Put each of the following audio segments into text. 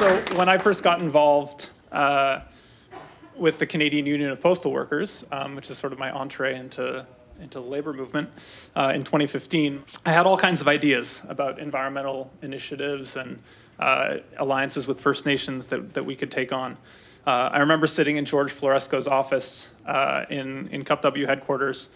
So when I first got involved with the Canadian Union of Postal Workers, which is sort of my entree into the labor movement in 2015, I had all kinds of ideas about environmental initiatives and alliances with First Nations that we could take on. I remember sitting in George Floresco's office in CUPW headquarters,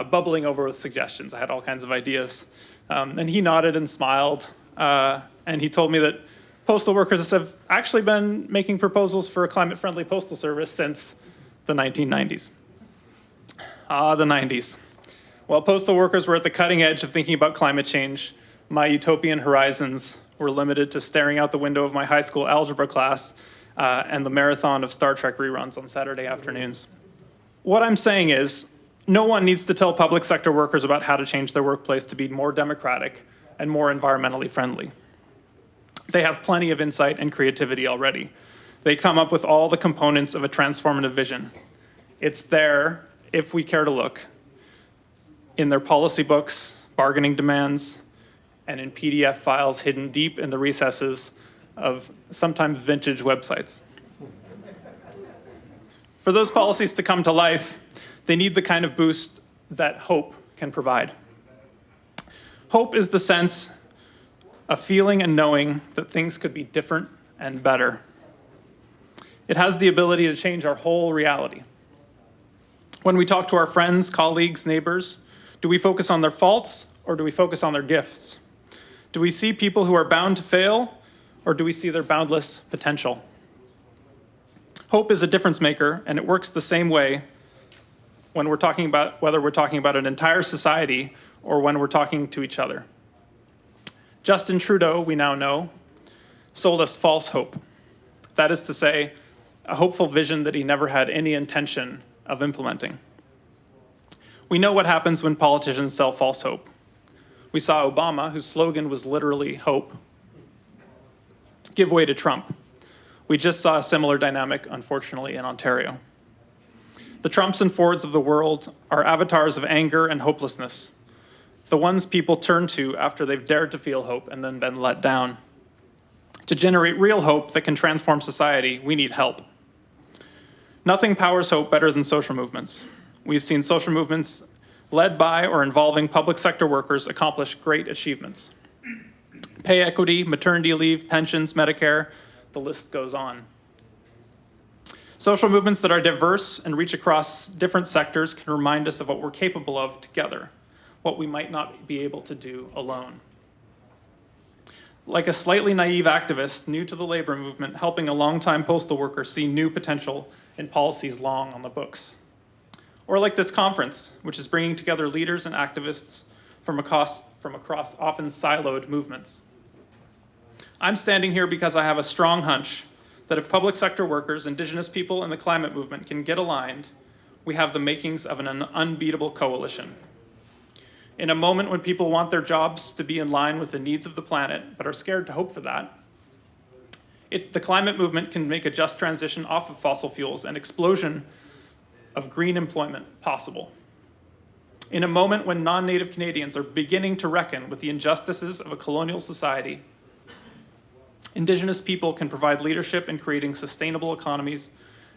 bubbling over with suggestions. I had all kinds of ideas. And he nodded and smiled, and he told me that postal workers have actually been making proposals for a climate-friendly postal service since the 1990s. The 90s. While postal workers were at the cutting edge of thinking about climate change, my utopian horizons were limited to staring out the window of my high school algebra class and the marathon of Star Trek reruns on Saturday afternoons. What I'm saying is, no one needs to tell public sector workers about how to change their workplace to be more democratic and more environmentally friendly. They have plenty of insight and creativity already. They come up with all the components of a transformative vision. It's there, if we care to look, in their policy books, bargaining demands, and in PDF files hidden deep in the recesses of sometimes vintage websites. For those policies to come to life, they need the kind of boost that hope can provide. Hope is the sense of feeling and knowing that things could be different and better. It has the ability to change our whole reality. When we talk to our friends, colleagues, neighbors, do we focus on their faults or do we focus on their gifts? Do we see people who are bound to fail or do we see their boundless potential? Hope is a difference maker, and it works the same way when we're talking about, whether we're talking about an entire society or when we're talking to each other. Justin Trudeau, we now know, sold us false hope. That is to say, a hopeful vision that he never had any intention of implementing. We know what happens when politicians sell false hope. We saw Obama, whose slogan was literally hope, give way to Trump. We just saw a similar dynamic, unfortunately, in Ontario. The Trumps and Fords of the world are avatars of anger and hopelessness, the ones people turn to after they've dared to feel hope and then been let down. To generate real hope that can transform society, we need help. Nothing powers hope better than social movements. We've seen social movements led by or involving public sector workers accomplish great achievements. Pay equity, maternity leave, pensions, Medicare, the list goes on. Social movements that are diverse and reach across different sectors can remind us of what we're capable of together, what we might not be able to do alone. Like a slightly naive activist new to the labor movement, helping a longtime postal worker see new potential in policies long on the books. Or like this conference, which is bringing together leaders and activists from across often siloed movements. I'm standing here because I have a strong hunch that if public sector workers, Indigenous people, and the climate movement can get aligned, we have the makings of an unbeatable coalition. In a moment when people want their jobs to be in line with the needs of the planet, but are scared to hope for that, the climate movement can make a just transition off of fossil fuels and explosion of green employment possible. In a moment when non-Native Canadians are beginning to reckon with the injustices of a colonial society, Indigenous people can provide leadership in creating sustainable economies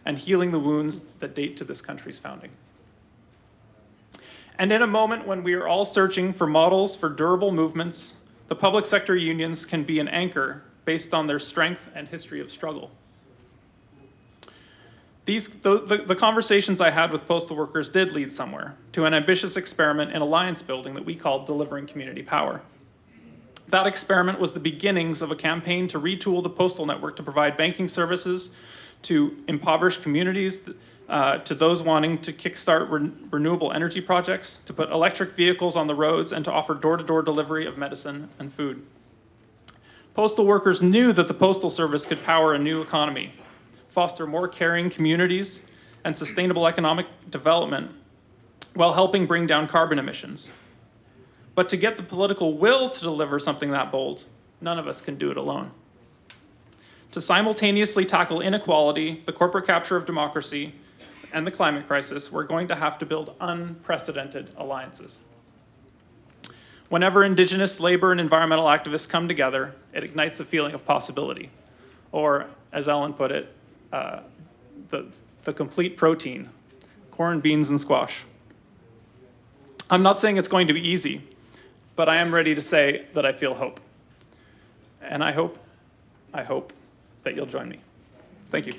and healing the wounds that date to this country's founding. And in a moment when we are all searching for models for durable movements, the public sector unions can be an anchor based on their strength and history of struggle. The conversations I had with postal workers did lead somewhere, to an ambitious experiment in alliance building that we called Delivering Community Power. That experiment was the beginnings of a campaign to retool the postal network to provide banking services to impoverished communities, to those wanting to kickstart renewable energy projects, to put electric vehicles on the roads, and to offer door-to-door delivery of medicine and food. Postal workers knew that the Postal Service could power a new economy, foster more caring communities and sustainable economic development while helping bring down carbon emissions. But to get the political will to deliver something that bold, none of us can do it alone. To simultaneously tackle inequality, the corporate capture of democracy, and the climate crisis, we're going to have to build unprecedented alliances. Whenever Indigenous labor and environmental activists come together, it ignites a feeling of possibility. or as Ellen put it, the complete protein, corn, beans, and squash. I'm not saying it's going to be easy, but I am ready to say that I feel hope. And I hope that you'll join me. Thank you.